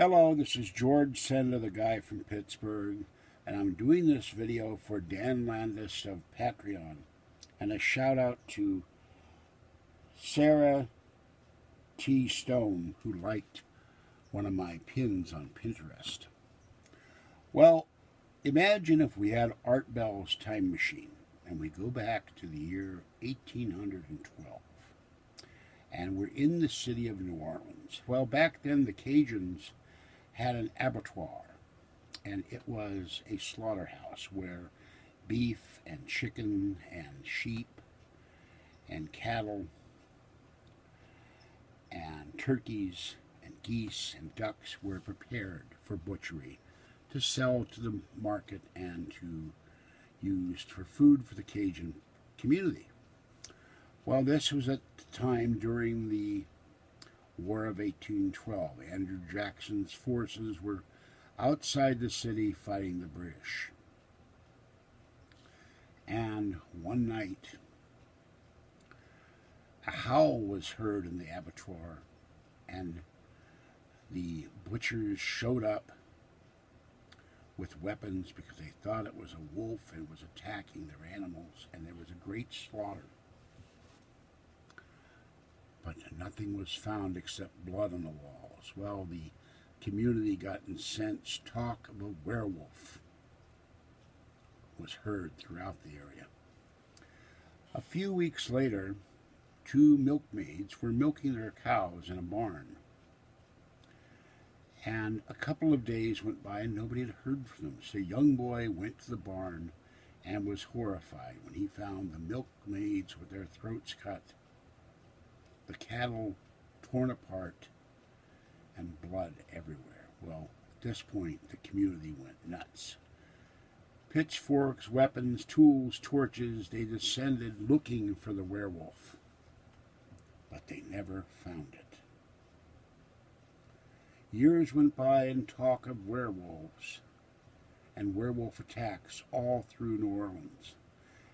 Hello, this is George Senda, the guy from Pittsburgh, and I'm doing this video for Dan Landis of Patreon, and a shout out to Sarah T. Stone, who liked one of my pins on Pinterest. Well, imagine if we had Art Bell's time machine, and we go back to the year 1812. And we're in the city of New Orleans. Well, back then the Cajuns had an abattoir, and it was a slaughterhouse where beef and chicken and sheep and cattle and turkeys and geese and ducks were prepared for butchery to sell to the market and to used for food for the Cajun community. Well, this was at the time during the War of 1812. Andrew Jackson's forces were outside the city fighting the British. And one night, a howl was heard in the abattoir, and the butchers showed up with weapons because they thought it was a wolf and was attacking their animals, and there was a great slaughter. But nothing was found except blood on the walls. Well, the community got incensed. Talk of a werewolf was heard throughout the area. A few weeks later, two milkmaids were milking their cows in a barn. And a couple of days went by and nobody had heard from them. So a young boy went to the barn and was horrified when he found the milkmaids with their throats cut, the cattle torn apart, and blood everywhere. Well, at this point, the community went nuts. Pitchforks, weapons, tools, torches, they descended looking for the werewolf. But they never found it. Years went by and talk of werewolves and werewolf attacks all through New Orleans.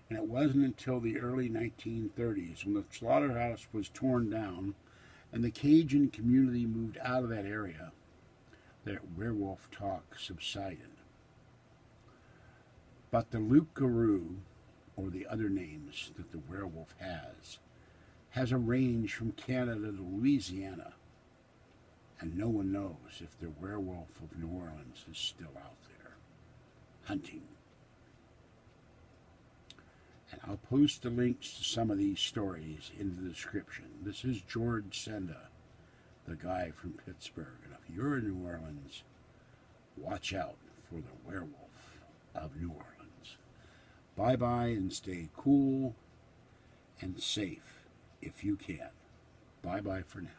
And it wasn't until the early 1930s, when the slaughterhouse was torn down and the Cajun community moved out of that area, that werewolf talk subsided. But the Roogaroux, or the other names that the werewolf has a range from Canada to Louisiana, and no one knows if the werewolf of New Orleans is still out there hunting. And I'll post the links to some of these stories in the description. This is George Senda, the guy from Pittsburgh. And if you're in New Orleans, watch out for the werewolf of New Orleans. Bye-bye, and stay cool and safe if you can. Bye-bye for now.